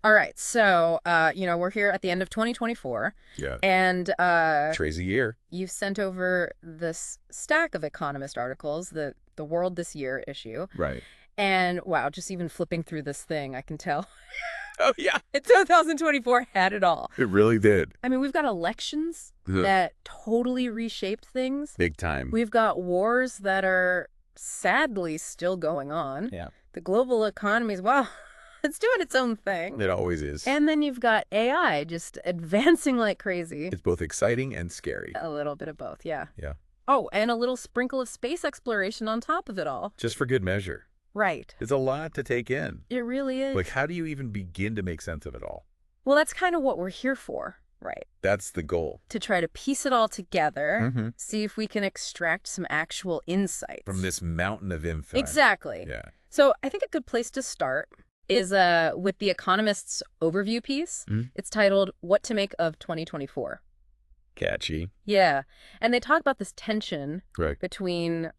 All right. So, we're here at the end of 2024. Yeah. And Crazy year. you've sent over this stack of Economist articles, the World This Year issue. Right. And wow, just even flipping through this thing, I can tell Oh, yeah. 2024 had it all. It really did. I mean, we've got elections Ugh. that totally reshaped things. Big time. We've got wars that are sadly still going on. Yeah. The global economy's, well, it's doing its own thing. It always is. And then you've got AI just advancing like crazy. It's both exciting and scary. A little bit of both, yeah. Yeah. Oh, and a little sprinkle of space exploration on top of it all. Just for good measure. Right. It's a lot to take in. It really is. Like, how do you even begin to make sense of it all? Well, that's kind of what we're here for, right? That's the goal. To try to piece it all together, Mm-hmm. see if we can extract some actual insights. From this mountain of info. Exactly. Yeah. So I think a good place to start is with the Economist's overview piece. Mhm. It's titled, What to Make of 2024. Catchy. Yeah. And they talk about this tension Right. between,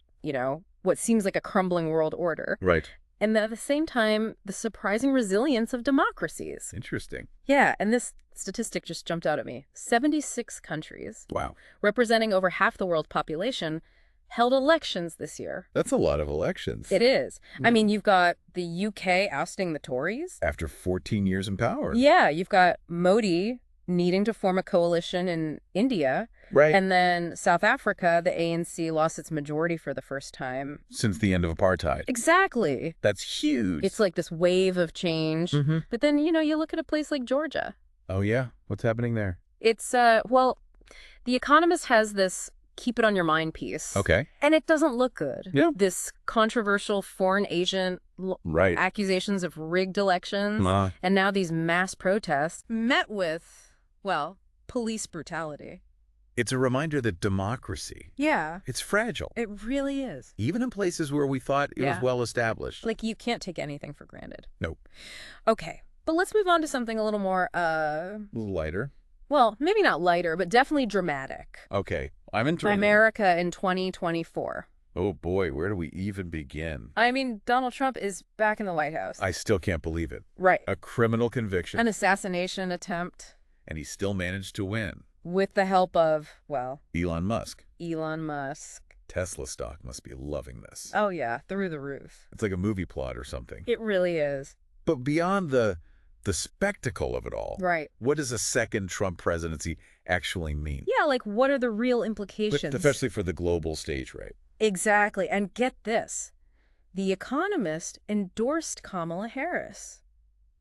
what seems like a crumbling world order, Right. and at the same time, the surprising resilience of democracies. Interesting. Yeah, and this statistic just jumped out at me. 76 countries, Wow. representing over half the world's population, held elections this year. That's a lot of elections. It is. I mean, you've got the UK ousting the Tories. After 14 years in power. Yeah, you've got Modi needing to form a coalition in India. Right. And then South Africa, the ANC lost its majority for the first time. Since the end of apartheid. Exactly. That's huge. It's like this wave of change. Mm-hmm. But then, you look at a place like Georgia. Oh, yeah? What's happening there? It's, well, The Economist has this keep it on your mind piece. Okay. And it doesn't look good. Yeah. This controversial foreign agent Right. accusations of rigged elections. And now these mass protests met with, well, police brutality. It's a reminder that democracy, Yeah, it's fragile. it really is. Even in places where we thought it was Yeah. well established. Like, you can't take anything for granted. Nope. Okay, but let's move on to something a little more, A little lighter. well, maybe not lighter, but definitely dramatic. Okay. I'm intrigued. America in 2024. Oh, boy. Where do we even begin? I mean, Donald Trump is back in the White House. I still can't believe it. Right. A criminal conviction. An assassination attempt And he still managed to win. with the help of, well, Elon Musk. Elon Musk. Tesla stock must be loving this. Oh, yeah, through the roof. It's like a movie plot or something. It really is. But beyond the spectacle of it all, Right. what does a second Trump presidency actually mean? Yeah, like, what are the real But implications? especially for the global stage, right? Exactly. And get this. The Economist endorsed Kamala Harris.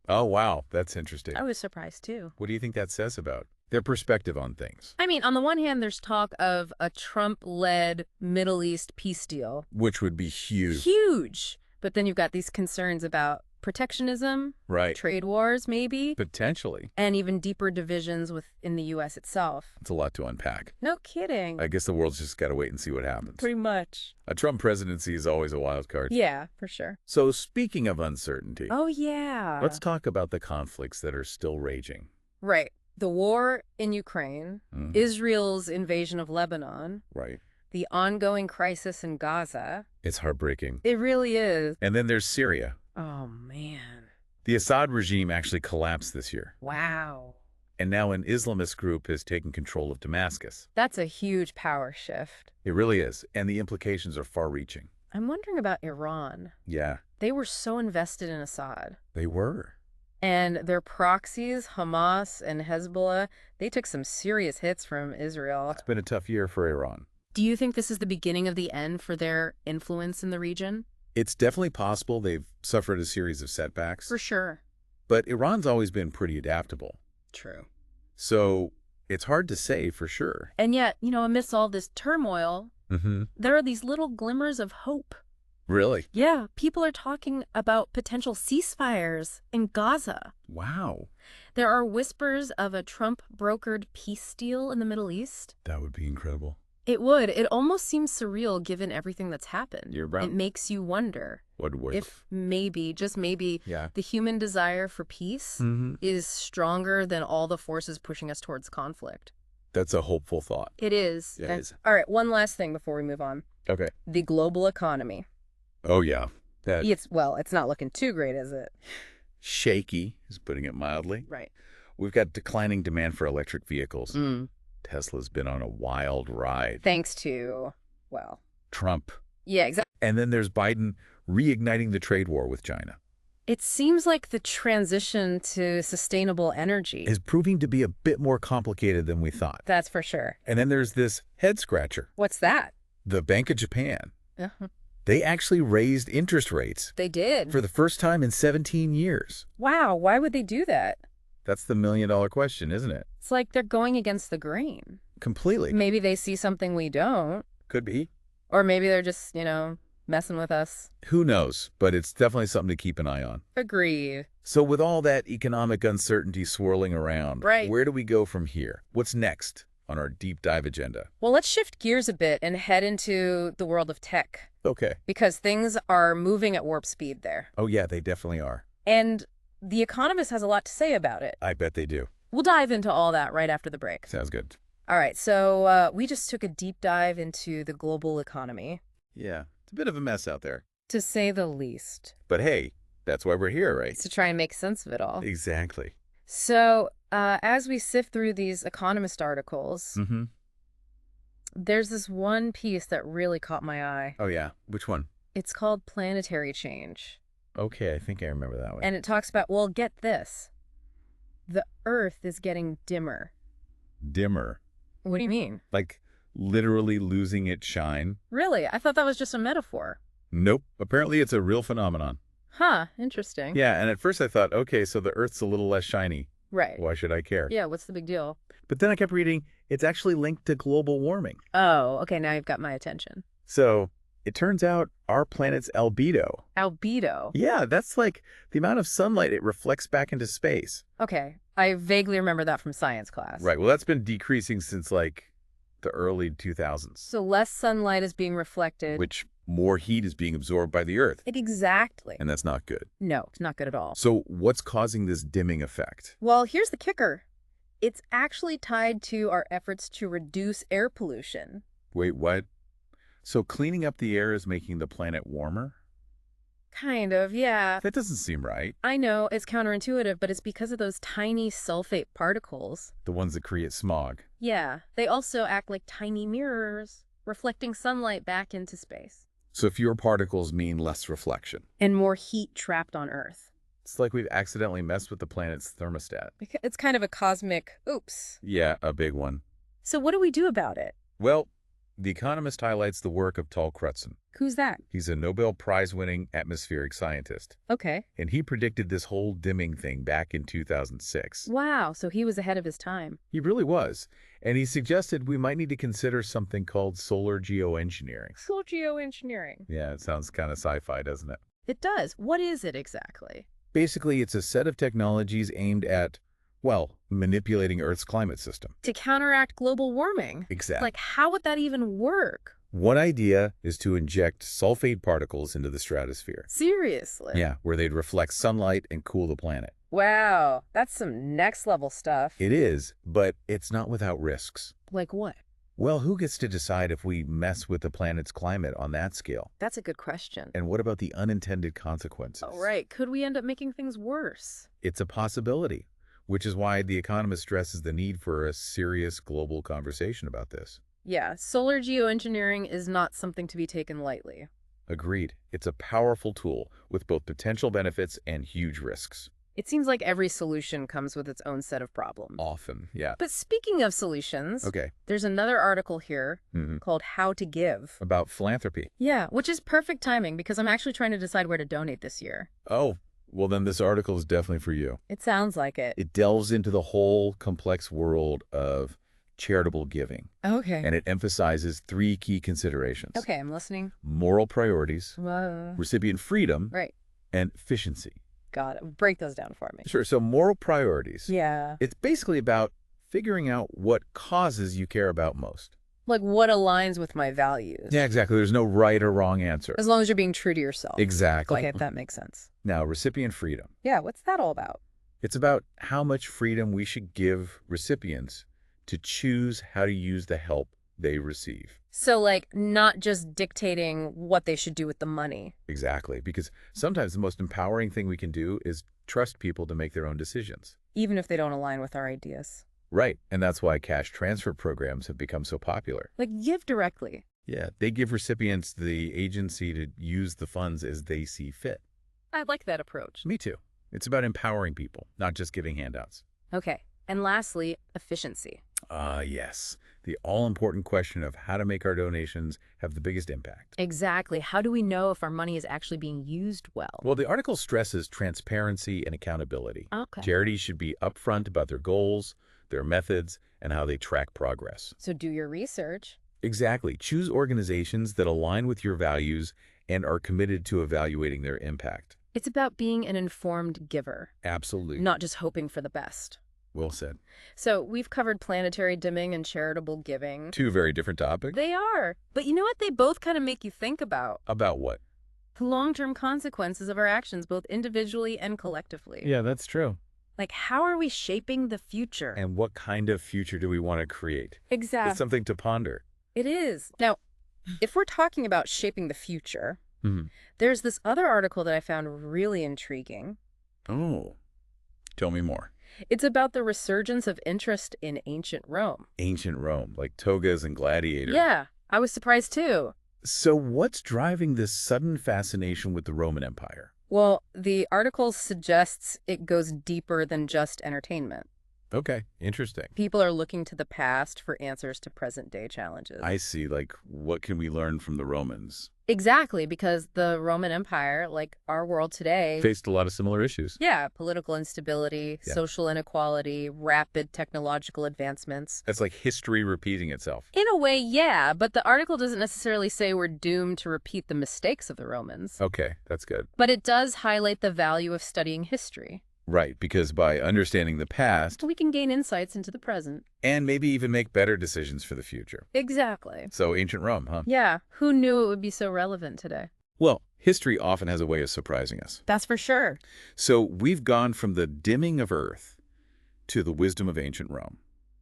Oh, wow. That's interesting. I was surprised, too. What do you think that says about their perspective on things? I mean, on the one hand, there's talk of a Trump-led Middle East peace deal. Which would be huge. Huge. But then you've got these concerns about protectionism, Right. trade wars, maybe, Potentially. and even deeper divisions within the U.S. itself. It's a lot to unpack. No kidding. I guess the world's just got to wait and see what happens. Pretty much. A Trump presidency is always a wild card. Yeah, for sure. So speaking of uncertainty, Oh, yeah. let's talk about the conflicts that are still raging. Right. The war in Ukraine, Mhm. Israel's invasion of Lebanon, Right. the ongoing crisis in Gaza. It's heartbreaking. It really is. And then there's Syria. Oh, man. The Assad regime actually collapsed this year. Wow. And now an Islamist group has taken control of Damascus. That's a huge power shift. It really is. And the implications are far-reaching. I'm wondering about Iran. Yeah, They were so invested in Assad. they were. And their proxies, Hamas and Hezbollah, they took some serious hits from Israel. It's been a tough year for Iran. Do you think this is the beginning of the end for their influence in the region? It's definitely possible they've suffered a series of setbacks. For sure. But Iran's always been pretty adaptable. True. So it's hard to say for sure. And yet, amidst all this turmoil, Mm-hmm. there are these little glimmers of hope. Really? Yeah, people are talking about potential ceasefires in Gaza. Wow. There are whispers of a Trump-brokered peace deal in the Middle East. That would be incredible. It would. It almost seems surreal given everything that's happened. You're right. It makes you wonder if maybe, just maybe, Yeah. the human desire for peace Mm-hmm. is stronger than all the forces pushing us towards conflict. That's a hopeful thought. It is. Yeah, it is. All right, one last thing before we move on. Okay. The global economy. Oh, yeah. That It's not looking too great, is it? shaky, is putting it mildly. Right. We've got declining demand for electric vehicles. Mm. Tesla's been on a wild ride. Thanks to, well, Trump. yeah, exactly. And then there's Biden reigniting the trade war with China. It seems like the transition to sustainable energy Is proving to be a bit more complicated than we thought. That's for sure. And then there's this head-scratcher. What's that? The Bank of Japan. Uh-huh. They actually raised interest rates They did. for the first time in 17 years. Wow, why would they do that? That's the million-dollar question, isn't it? It's like they're going against the grain. Completely. Maybe they see something we don't. Could be. Or maybe they're just, messing with us. Who knows? But it's definitely something to keep an eye on. Agreed. So with all that economic uncertainty swirling around, Right. where do we go from here? What's next on our deep dive agenda? Well, let's shift gears a bit and head into the world of tech. Okay. Because things are moving at warp speed there. Oh, yeah, they definitely are. And The Economist has a lot to say about it. I bet they do. We'll dive into all that right after the break. Sounds good. All right, so we just took a deep dive into the global economy, Yeah, it's a bit of a mess out there. to say the least. But hey, that's why we're here, right? It's to try and make sense of it all. Exactly. So as we sift through these Economist articles, Mm-hmm. there's this one piece that really caught my eye. Oh, yeah. Which one? It's called Planetary Change. Okay, I think I remember that one. And it talks about, well, get this. The Earth is getting dimmer. Dimmer. What do you mean? Like literally losing its shine? Really? I thought that was just a metaphor. Nope. Apparently it's a real phenomenon. Huh, interesting. Yeah, and at first I thought, okay, so the Earth's a little less shiny. Right. Why should I care? Yeah, what's the big deal? But then I kept reading, it's actually linked to global warming. Oh, okay, now you've got my attention. So it turns out our planet's albedo. Albedo. Yeah, that's like the amount of sunlight it reflects back into space. Okay, I vaguely remember that from science class. Right. Well, that's been decreasing since like the early 2000s, So less sunlight is being reflected. which more heat is being absorbed by the Earth. Exactly. And that's not good. No, it's not good at all. So what's causing this dimming effect? Well, here's the kicker. It's actually tied to our efforts to reduce air pollution. Wait, what? So cleaning up the air is making the planet warmer? Kind of, yeah. That doesn't seem right. I know, it's counterintuitive, but it's because of those tiny sulfate particles. The ones that create smog. Yeah, they also act like tiny mirrors, reflecting sunlight back into space. So fewer particles mean less reflection. And more heat trapped on Earth. It's like we've accidentally messed with the planet's thermostat. It's kind of a cosmic oops. Yeah, a big one. So what do we do about it? Well, The Economist highlights the work of Tal Crutzen. Who's that? He's a Nobel Prize-winning atmospheric scientist, Okay. and he predicted this whole dimming thing back in 2006. Wow, so he was ahead of his time. He really was, and he suggested we might need to consider something called solar geoengineering. Solar geoengineering. Yeah, it sounds kind of sci-fi, doesn't it? It does. What is it exactly? Basically, it's a set of technologies aimed at, well, manipulating Earth's climate system. To counteract global warming. Exactly. Like, how would that even work? One idea is to inject sulfate particles into the stratosphere. Seriously? Yeah, where they'd reflect sunlight and cool the planet. Wow, that's some next level stuff. It is, but it's not without risks. Like what? Well, who gets to decide if we mess with the planet's climate on that scale? That's a good question. And what about the unintended consequences? Oh, right. Could we end up making things worse? It's a possibility, which is why The Economist stresses the need for a serious global conversation about this. Yeah, solar geoengineering is not something to be taken lightly. Agreed. It's a powerful tool with both potential benefits and huge risks. It seems like every solution comes with its own set of problems. Often, yeah. But speaking of solutions, Okay. there's another article here Mm-hmm. called How to Give. About philanthropy. Yeah, which is perfect timing because I'm actually trying to decide where to donate this year. Oh, well then this article is definitely for you. It sounds like it. It delves into the whole complex world of charitable giving, Okay. and it emphasizes three key considerations. Okay, I'm listening. Moral priorities, Whoa. recipient freedom, Right. and efficiency. Got it. Break those down for me. Sure, so moral priorities. Yeah. It's basically about figuring out what causes you care about most. Like what aligns with my values. Yeah, exactly. There's no right or wrong answer. As long as you're being true to yourself. Exactly. Okay, that makes sense. Now, recipient freedom. Yeah, what's that all about? It's about how much freedom we should give recipients to choose how to use the help they receive. So, like, not just dictating what they should do with the money. Exactly, because sometimes the most empowering thing we can do is trust people to make their own decisions. Even if they don't align with our ideas. Right, and that's why cash transfer programs have become so popular. Like, give directly. Yeah, they give recipients the agency to use the funds as they see fit. I like that approach. Me too. It's about empowering people, not just giving handouts. Okay. And lastly, efficiency. Yes. The all-important question of how to make our donations have the biggest impact. Exactly. How do we know if our money is actually being used well? Well, the article stresses transparency and accountability. Okay. Charities should be upfront about their goals, their methods, and how they track progress. So do your research. Exactly. Choose organizations that align with your values and are committed to evaluating their impact. It's about being an informed giver. Absolutely. Not just hoping for the best. Well said. So we've covered planetary dimming and charitable giving. Two very different topics. They are. But you know what? They both kind of make you think about About what? the long-term consequences of our actions, both individually and collectively. Yeah, that's true. Like, how are we shaping the future? And what kind of future do we want to create? Exactly. It's something to ponder. It is. Now, if we're talking about shaping the future, Mhm. there's this other article that I found really intriguing. Oh, tell me more. It's about the resurgence of interest in ancient Rome. Ancient Rome, like togas and gladiators. Yeah, I was surprised too. So what's driving this sudden fascination with the Roman Empire? Well, the article suggests it goes deeper than just entertainment. Okay, interesting. People are looking to the past for answers to present-day challenges. I see, like, what can we learn from the Romans? Exactly, because the Roman Empire, like our world today, Faced a lot of similar issues. yeah, political instability, Yeah. social inequality, rapid technological advancements. That's like history repeating itself. In a way, yeah, but the article doesn't necessarily say we're doomed to repeat the mistakes of the Romans. Okay, that's good. But it does highlight the value of studying history. Right, because by understanding the past, We can gain insights into the present. and maybe even make better decisions for the future. Exactly. So ancient Rome, huh? Yeah, who knew it would be so relevant today? Well, history often has a way of surprising us. That's for sure. So we've gone from the dimming of Earth to the wisdom of ancient Rome.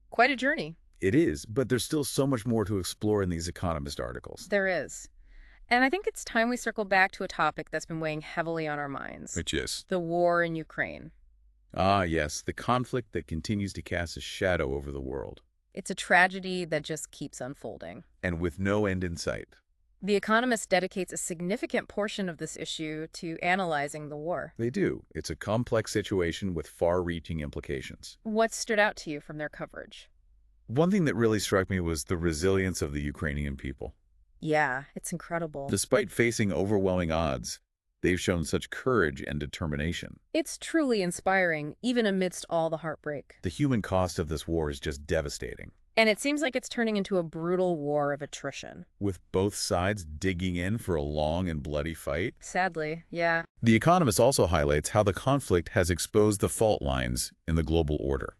Quite a journey. It is, but there's still so much more to explore in these Economist articles. There is. And I think it's time we circle back to a topic that's been weighing heavily on our minds. Which is? The war in Ukraine. Ah, yes, the conflict that continues to cast a shadow over the world. It's a tragedy that just keeps unfolding. And with no end in sight. The Economist dedicates a significant portion of this issue to analyzing the war. They do. It's a complex situation with far-reaching implications. What stood out to you from their coverage? One thing that really struck me was the resilience of the Ukrainian people. Yeah, it's incredible. Despite facing overwhelming odds, they've shown such courage and determination. It's truly inspiring, even amidst all the heartbreak. The human cost of this war is just devastating, And it seems like it's turning into a brutal war of attrition. with both sides digging in for a long and bloody fight. Sadly, yeah. The Economist also highlights how the conflict has exposed the fault lines in the global order,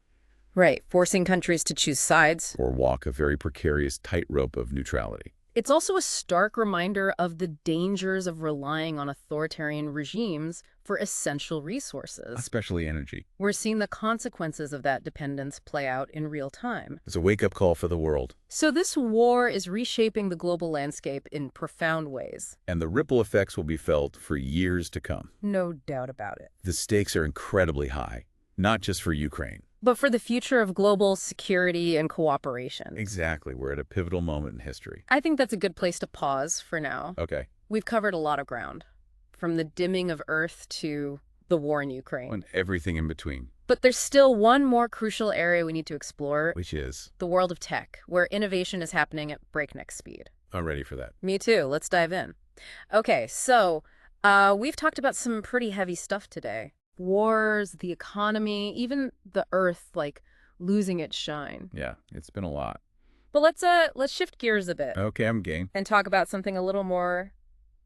Right, forcing countries to choose sides. or walk a very precarious tightrope of neutrality. It's also a stark reminder of the dangers of relying on authoritarian regimes for essential resources. Especially energy. We're seeing the consequences of that dependence play out in real time. It's a wake-up call for the world, So this war is reshaping the global landscape in profound ways. and the ripple effects will be felt for years to come. No doubt about it. The stakes are incredibly high, not just for Ukraine. But for the future of global security and cooperation. Exactly. We're at a pivotal moment in history. I think that's a good place to pause for now. Okay. We've covered a lot of ground, from the dimming of Earth to the war in Ukraine. And everything in between, But there's still one more crucial area we need to explore, which is... the world of tech, where innovation is happening at breakneck speed. I'm ready for that. Me too. Let's dive in. Okay, so we've talked about some pretty heavy stuff today. Wars, the economy, even the Earth, like, losing its shine. Yeah, it's been a lot. But let's shift gears a bit Okay, I'm game. and talk about something a little more,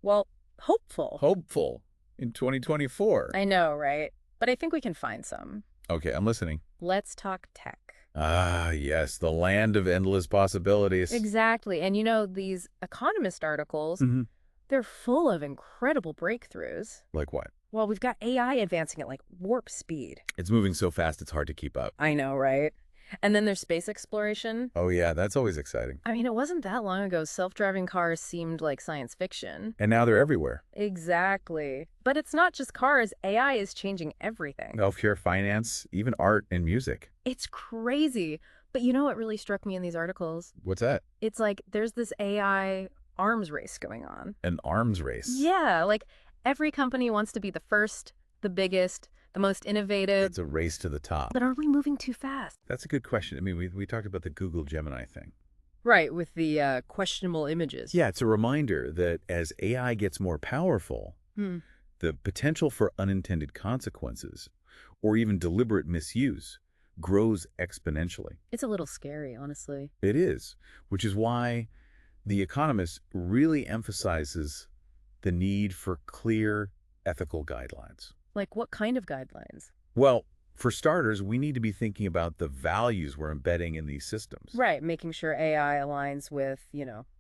well, hopeful. Hopeful in 2024. I know, right? But I think we can find some. Okay, I'm listening. Let's talk tech. Ah, yes, the land of endless possibilities. Exactly. And you know, these Economist articles, Mhm. they're full of incredible breakthroughs. Like what? Well, we've got AI advancing at like warp speed. It's moving so fast it's hard to keep up. I know, right? And then there's space exploration. Oh yeah, that's always exciting. I mean, it wasn't that long ago self-driving cars seemed like science fiction. And now they're everywhere. Exactly. But it's not just cars. AI is changing everything. Healthcare, finance, even art and music. It's crazy. But you know what really struck me in these articles? What's that? It's like there's this AI arms race going on. An arms race. Yeah, like every company wants to be the first, the biggest, the most innovative. It's a race to the top. But are we moving too fast? That's a good question. I mean, we talked about the Google Gemini thing. Right, with the questionable images. Yeah, it's a reminder that as AI gets more powerful, the potential for unintended consequences or even deliberate misuse grows exponentially. It's a little scary, honestly. It is, which is why The Economist really emphasizes the need for clear ethical guidelines. Like what kind of guidelines? Well, for starters, we need to be thinking about the values we're embedding in these systems. Right, making sure AI aligns with,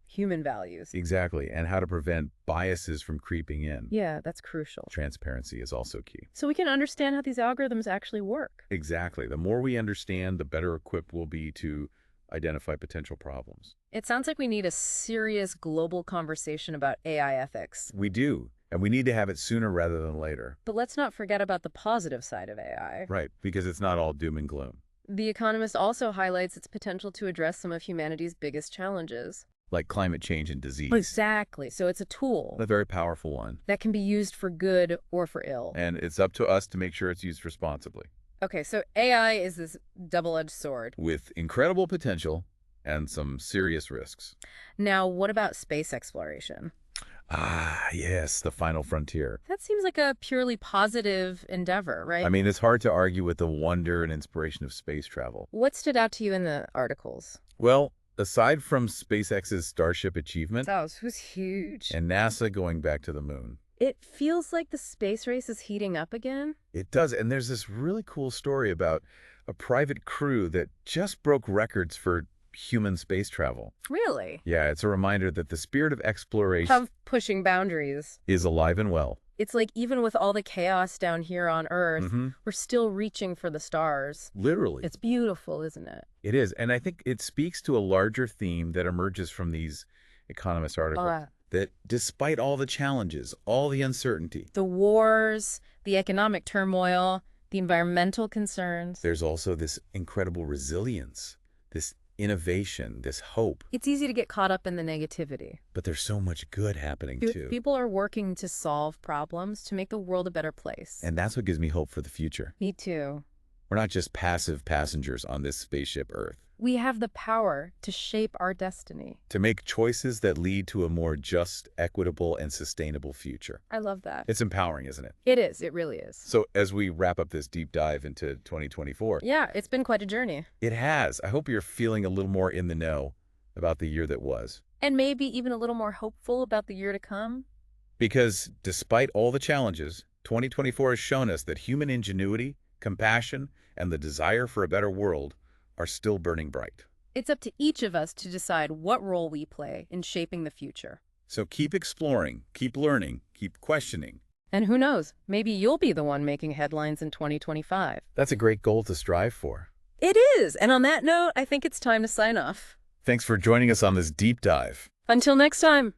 human values. Exactly, and how to prevent biases from creeping in. Yeah, that's crucial. Transparency is also key. So we can understand how these algorithms actually work. Exactly. The more we understand, the better equipped we'll be to identify potential problems. It sounds like we need a serious global conversation about AI ethics. We do, and we need to have it sooner rather than later. But let's not forget about the positive side of AI. Right, because it's not all doom and gloom. The Economist also highlights its potential to address some of humanity's biggest challenges. Like climate change and disease. Exactly. So it's a tool A very powerful one. that can be used for good or for ill. And it's up to us to make sure it's used responsibly. Okay, so AI is this double-edged sword. With incredible potential and some serious risks. Now, what about space exploration? Ah, yes, the final frontier. That seems like a purely positive endeavor, right? I mean, it's hard to argue with the wonder and inspiration of space travel. What stood out to you in the articles? Well, aside from SpaceX's Starship achievement That was huge. and NASA going back to the moon, It feels like the space race is heating up again. it does. And there's this really cool story about a private crew that just broke records for human space travel. Really? Yeah, it's a reminder that the spirit of exploration Of pushing boundaries. is alive and well. It's like even with all the chaos down here on Earth, we're still reaching for the stars. Literally. It's beautiful, isn't it? It is. And I think it speaks to a larger theme that emerges from these Economist articles. That despite all the challenges, all the uncertainty, The wars, the economic turmoil, the environmental concerns. there's also this incredible resilience, this innovation, this hope. It's easy to get caught up in the negativity. But there's so much good happening too. People are working to solve problems to make the world a better place. And that's what gives me hope for the future. Me too. We're not just passive passengers on this spaceship Earth. We have the power to shape our destiny. To make choices that lead to a more just, equitable, and sustainable future. I love that. It's empowering, isn't it? It is. It really is. So as we wrap up this deep dive into 2024, Yeah, it's been quite a journey. it has. I hope you're feeling a little more in the know about the year that was. And maybe even a little more hopeful about the year to come. Because despite all the challenges, 2024 has shown us that human ingenuity, compassion, and the desire for a better world are still burning bright. It's up to each of us to decide what role we play in shaping the future. So keep exploring, keep learning, keep questioning. And who knows, maybe you'll be the one making headlines in 2025. That's a great goal to strive for. It is. And on that note, I think it's time to sign off. Thanks for joining us on this deep dive. Until next time.